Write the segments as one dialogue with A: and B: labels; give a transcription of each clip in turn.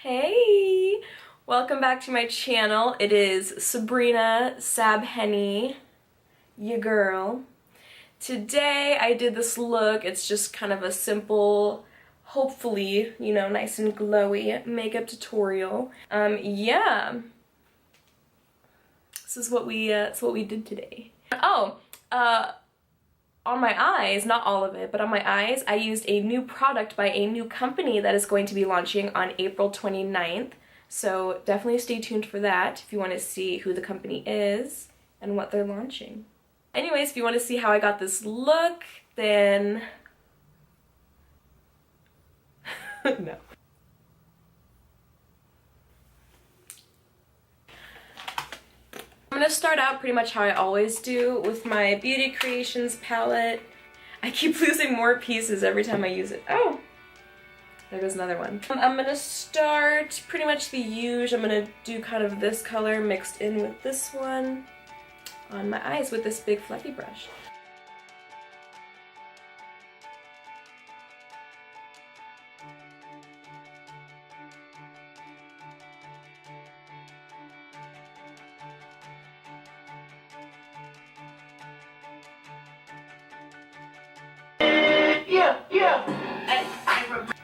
A: Hey! Welcome back to my channel. It is Sabrina SabbHenny, ya girl. Today I did this look. It's just kind of a simple, hopefully, you know, nice and glowy makeup tutorial. Yeah. This is what we did today. Oh, on my eyes, not all of it, but on my eyes, I used a new product by a new company that is going to be launching on April 29th. So definitely stay tuned for that if you want to see who the company is and what they're launching. Anyways, if you want to see how I got this look, then no. I'm gonna start out pretty much how I always do with my Beauty Creations palette. I keep losing more pieces every time I use it. Oh! There goes another one. I'm gonna start pretty much the usual. I'm gonna do kind of this color mixed in with this one on my eyes with this big fluffy brush.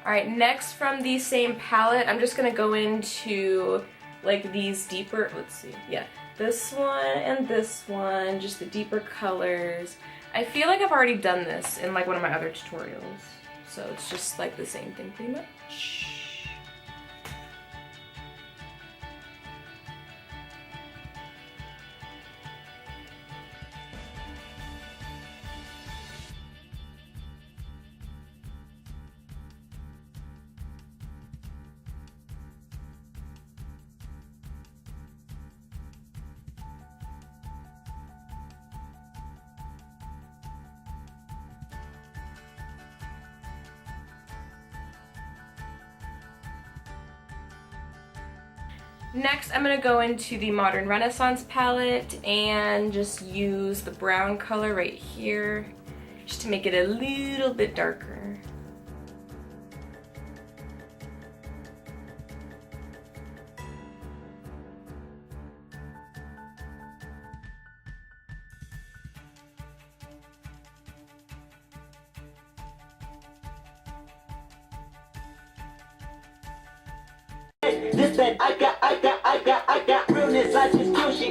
A: Alright, next from the same palette, I'm just gonna go into like these deeper, let's see, yeah, this one and this one, just the deeper colors. I feel like I've already done this in like one of my other tutorials, so it's just like the same thing pretty much. Next, I'm going to go into the Modern Renaissance palette and just use the brown color right here just to make it a little bit darker.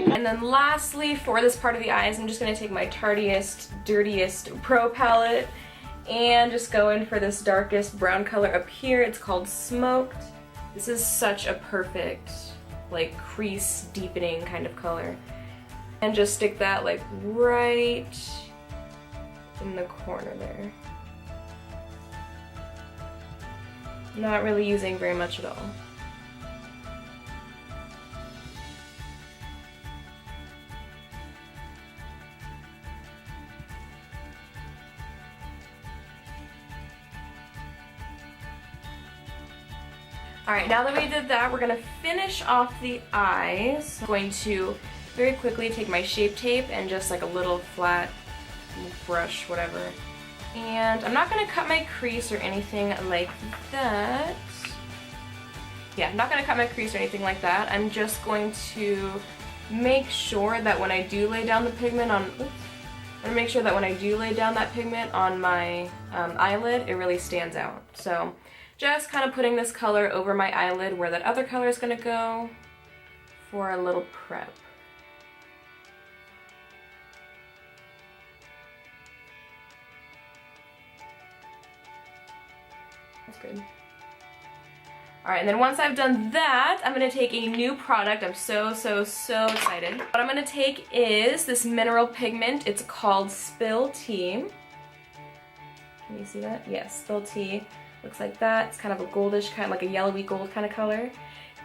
A: And then lastly, for this part of the eyes, I'm just going to take my Tartiest, Dirtiest Pro palette and just go in for this darkest brown color up here. It's called Smoked. This is such a perfect, like, crease deepening kind of color. And just stick that, like, right in the corner there. Not really using very much at all. Alright, now that we did that, we're going to finish off the eyes. I'm going to very quickly take my Shape Tape and just like a little flat brush, whatever. And I'm not going to cut my crease or anything like that. Yeah, I'm not going to cut my crease or anything like that. I'm just going to make sure that when I do lay down the pigment on... Oops, I'm going to make sure that when I do lay down that pigment on my eyelid, it really stands out. So just kind of putting this color over my eyelid where that other color is going to go for a little prep. That's good. Alright, and then once I've done that, I'm going to take a new product. I'm so excited. What I'm going to take is this mineral pigment. It's called Spill Tea. Can you see that? Yes, Spill Tea. Looks like that. It's kind of a goldish, kind of like a yellowy gold kind of color.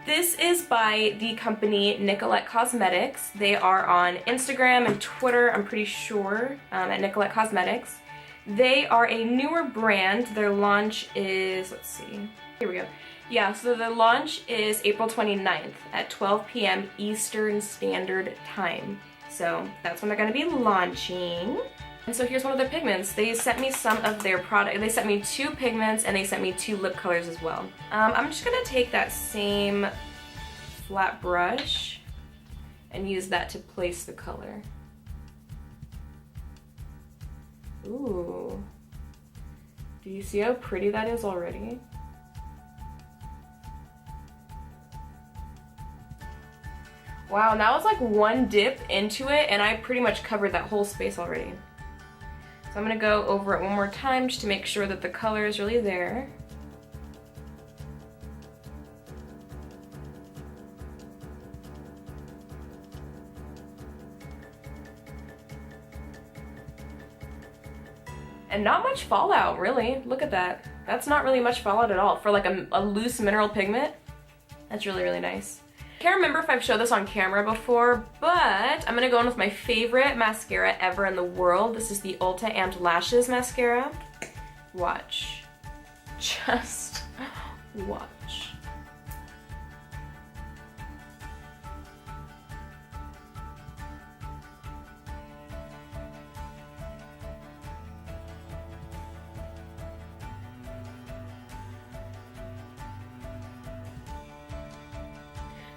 A: This is by the company Nicolette Cosmetics. They are on Instagram and Twitter, I'm pretty sure, at Nicolette Cosmetics. They are a newer brand. Their launch is, let's see, here we go. Yeah, so the launch is April 29th at 12 p.m. Eastern Standard Time. So that's when they're going to be launching. And so here's one of their pigments. They sent me some of their product. They sent me 2 pigments and they sent me 2 lip colors as well. I'm just gonna take that same flat brush and use that to place the color. Ooh. Do you see how pretty that is already? Wow, that was like one dip into it and I pretty much covered that whole space already. So I'm gonna go over it one more time just to make sure that the color is really there. And not much fallout, really. Look at that. That's not really much fallout at all. For like a loose mineral pigment, that's really, really nice. Can't remember if I've showed this on camera before, but I'm gonna go in with my favorite mascara ever in the world. This is the Ulta Amped Lashes mascara. Watch. Just watch.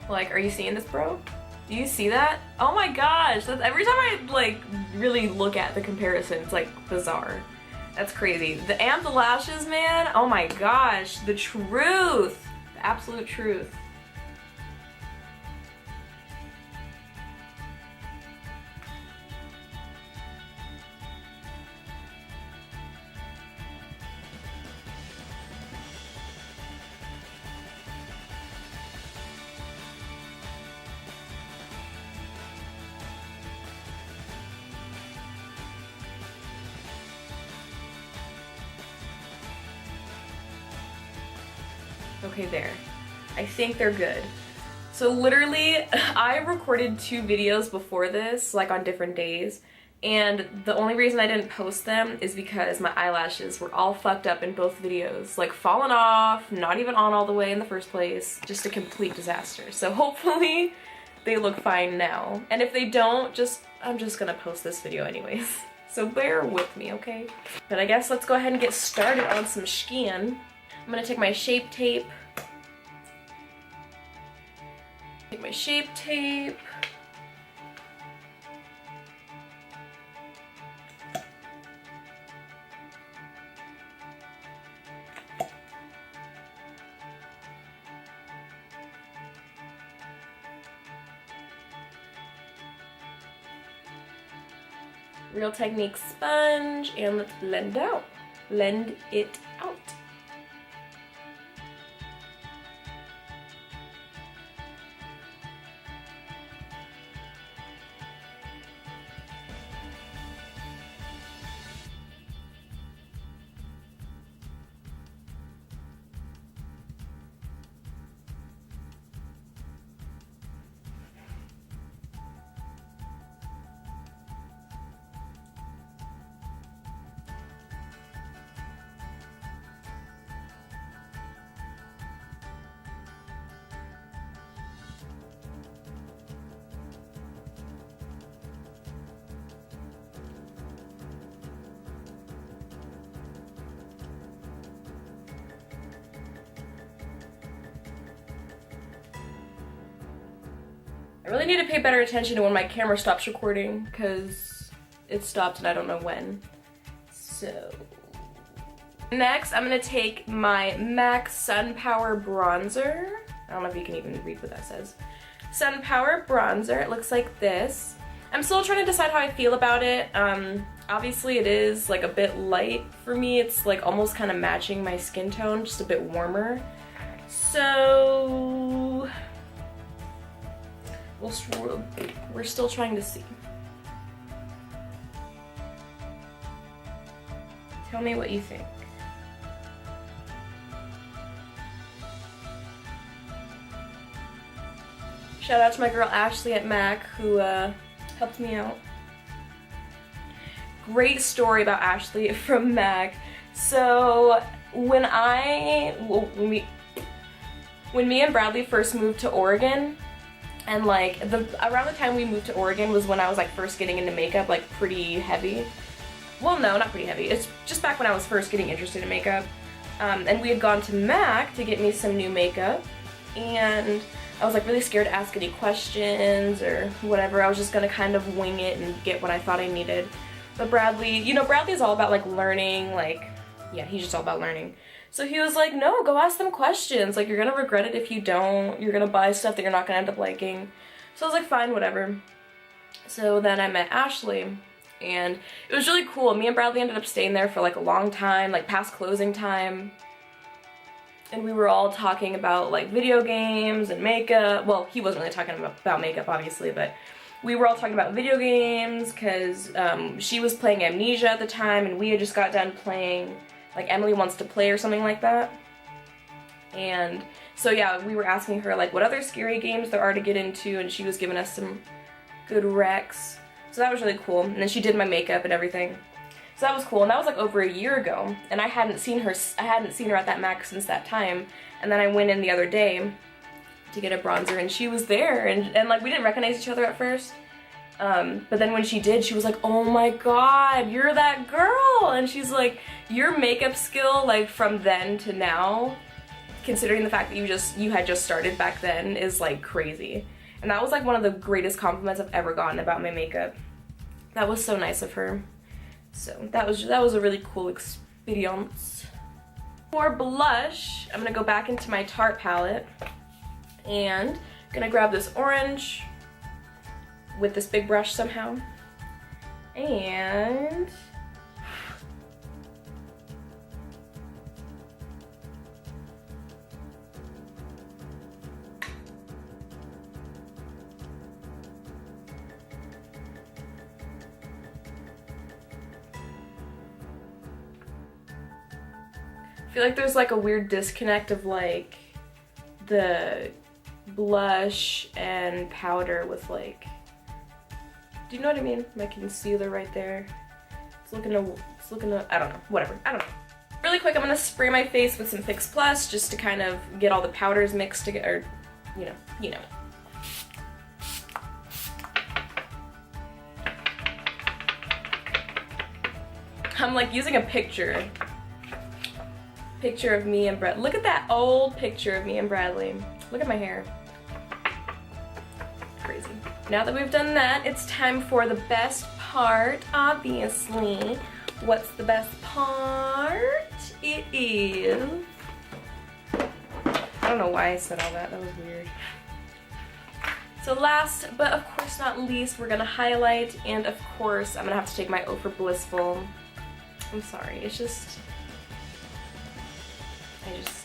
A: Like, are you seeing this, bro? Do you see that? Oh my gosh, that's, every time I like really look at the comparison, it's like bizarre. That's crazy. The Amped Lashes, man, oh my gosh, the truth, the absolute truth. Okay, there. I think they're good. So literally, I recorded 2 videos before this, like on different days, and the only reason I didn't post them is because my eyelashes were all fucked up in both videos. Like falling off, not even on all the way in the first place, just a complete disaster. So hopefully they look fine now. And if they don't, I'm just gonna post this video anyways. So bear with me, okay? But I guess let's go ahead and get started on some skin. I'm gonna take my Shape Tape. Take my Shape Tape. Real Technique sponge, and let's blend out. Blend it out. I really need to pay better attention to when my camera stops recording because it stopped and I don't know when. So next I'm gonna take my MAC Sun Power bronzer. I don't know if you can even read what that says. Sun Power bronzer. It looks like this. I'm still trying to decide how I feel about it. Obviously it is like a bit light for me. It's like almost kind of matching my skin tone, just a bit warmer. So we're still trying to see. Tell me what you think. Shout out to my girl Ashley at MAC who helped me out. Great story about Ashley from MAC. So when me and Bradley first moved to Oregon, and like around the time we moved to Oregon was when I was like first getting into makeup, like pretty heavy. well, no, not pretty heavy. It's just back when I was first getting interested in makeup. And we had gone to MAC to get me some new makeup, and I was like really scared to ask any questions or whatever. I was just gonna kind of wing it and get what I thought I needed. But Bradley, you know, Bradley's all about like learning, like, yeah, he's just all about learning. So he was like, no, go ask them questions. Like, you're gonna regret it if you don't. You're gonna buy stuff that you're not gonna end up liking. So I was like, fine, whatever. So then I met Ashley, and it was really cool. Me and Bradley ended up staying there for like a long time, like past closing time. And we were all talking about like video games and makeup. Well, he wasn't really talking about makeup, obviously, but we were all talking about video games because she was playing Amnesia at the time, and we had just got done playing like Emily Wants to Play or something like that. And so yeah, we were asking her like what other scary games there are to get into, and she was giving us some good recs. So that was really cool. And then she did my makeup and everything. So that was cool. And that was like over a year ago. And I hadn't seen her at that MAC since that time. And then I went in the other day to get a bronzer, and she was there, and like we didn't recognize each other at first. But then when she did, she was like, oh my god, you're that girl. And she's like, your makeup skill like from then to now, considering the fact that you had just started back then, is like crazy. And that was like one of the greatest compliments I've ever gotten about my makeup. That was so nice of her. So that was a really cool experience. For blush, I'm gonna go back into my Tarte palette, and I'm gonna grab this orange with this big brush somehow, and I feel like there's like a weird disconnect of like the blush and powder with like, do you know what I mean? My concealer right there. It's looking to, I don't know, whatever, I don't know. Really quick, I'm gonna spray my face with some Fix Plus just to kind of get all the powders mixed together, or, you know. I'm like using a picture of me and Brad. Look at that old picture of me and Bradley. Look at my hair. Crazy. Now that we've done that, it's time for the best part, obviously. What's the best part? It is... I don't know why I said all that. That was weird. So last, but of course not least, we're gonna highlight, and of course, I'm gonna have to take my Ofra Blissful. I'm sorry, it's just... I'm sorry.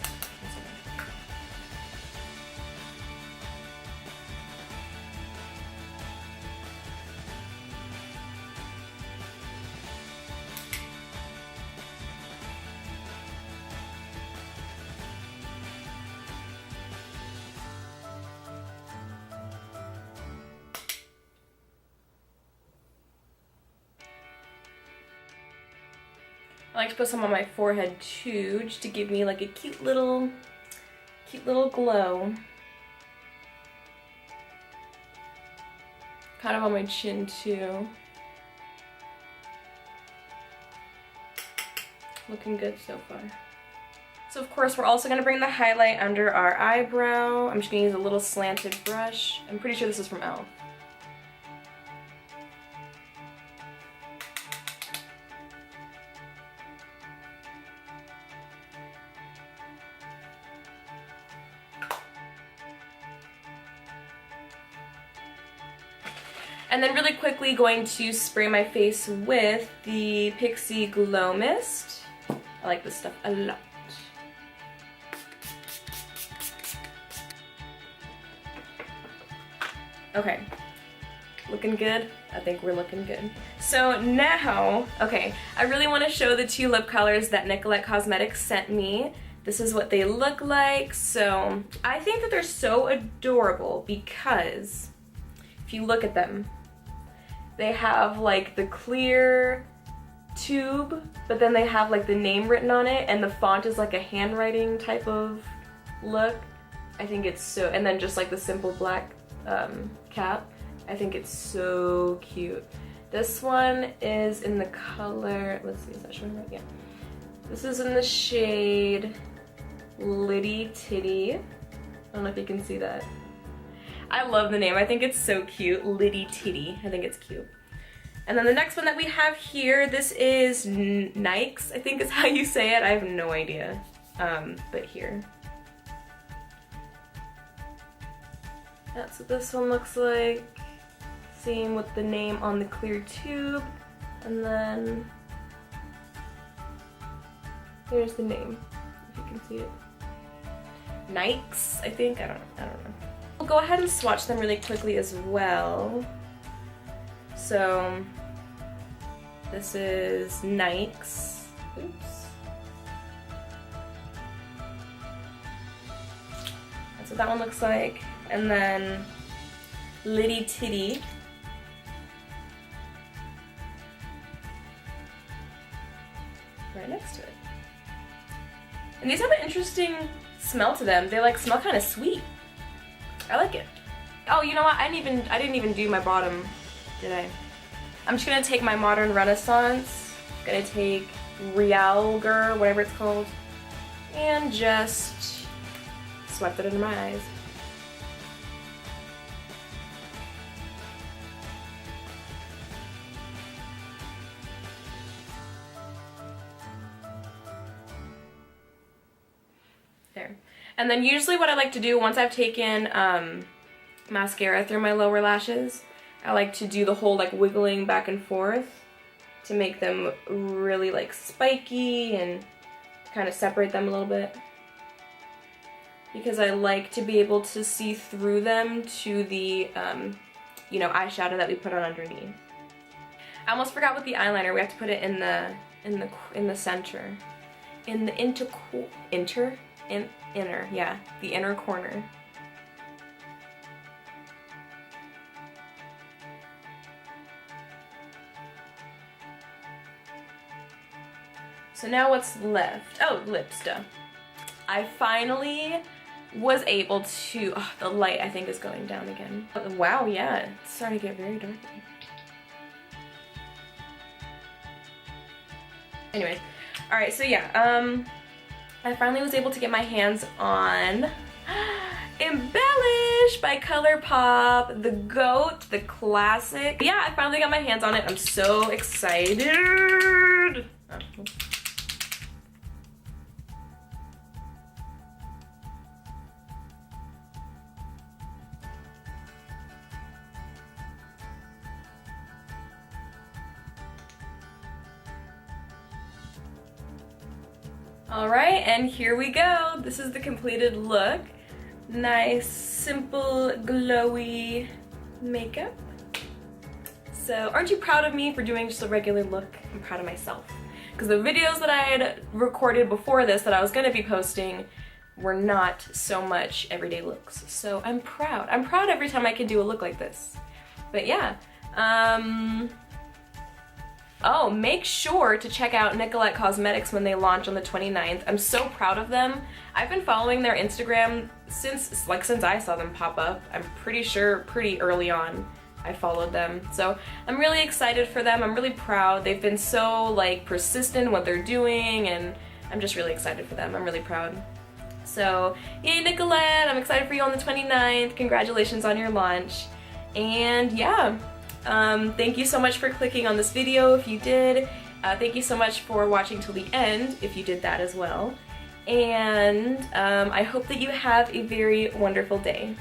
A: I like to put some on my forehead too, just to give me like a cute little glow. Kind of on my chin too. Looking good so far. So of course we're also going to bring the highlight under our eyebrow. I'm just going to use a little slanted brush. I'm pretty sure this is from e.l.f. And then really quickly going to spray my face with the Pixi Glow Mist. I like this stuff a lot. Okay, looking good? I think we're looking good. So now, okay, I really want to show the two lip colors that Nicolette Cosmetics sent me. This is what they look like. So I think that they're so adorable because if you look at them, they have like the clear tube, but then they have like the name written on it, and the font is like a handwriting type of look. I think it's so, and then just like the simple black cap. I think it's so cute. This one is in the color, let's see, is that showing right? Yeah. This is in the shade Litty Titty. I don't know if you can see that. I love the name. I think it's so cute. Litty Titty. I think it's cute. And then the next one that we have here, this is Nikes, I think is how you say it. I have no idea. But here. That's what this one looks like. Same with the name on the clear tube. And then here's the name, if you can see it. Nikes, I think. I don't know. We'll go ahead and swatch them really quickly as well. So this is Nikes. Oops. That's what that one looks like. And then Litty Titty. Right next to it. And these have an interesting smell to them. They like smell kind of sweet. I like it. Oh, you know what? I didn't even do my bottom, did I? I'm just gonna take my Modern Renaissance. I'm gonna take Realger, whatever it's called, and just swept it into my eyes. There. And then usually what I like to do once I've taken mascara through my lower lashes, I like to do the whole like wiggling back and forth to make them really like spiky and kind of separate them a little bit. Because I like to be able to see through them to the you know, eyeshadow that we put on underneath. I almost forgot with the eyeliner, we have to put it in the center. In the inner, yeah, the inner corner. So now what's left? Oh, lip stuff. I finally was able to, oh, the light I think is going down again. Wow, yeah, it's starting to get very dark. Anyway, alright, so yeah, I finally was able to get my hands on Embellish by Colourpop, the GOAT, the classic. But yeah, I finally got my hands on it. I'm so excited. Oh. Alright, and here we go. This is the completed look. Nice, simple, glowy makeup. So, aren't you proud of me for doing just a regular look? I'm proud of myself. Because the videos that I had recorded before this that I was going to be posting were not so much everyday looks. So I'm proud. I'm proud every time I can do a look like this. But yeah. Oh, make sure to check out Nicolette Cosmetics when they launch on the 29th. I'm so proud of them. I've been following their Instagram since I saw them pop up. I'm pretty sure pretty early on I followed them. So I'm really excited for them. I'm really proud. They've been so like persistent in what they're doing, and I'm just really excited for them. I'm really proud. So yay, Nicolette, I'm excited for you on the 29th. Congratulations on your launch. And yeah. Thank you so much for clicking on this video if you did. Thank you so much for watching till the end if you did that as well. And I hope that you have a very wonderful day.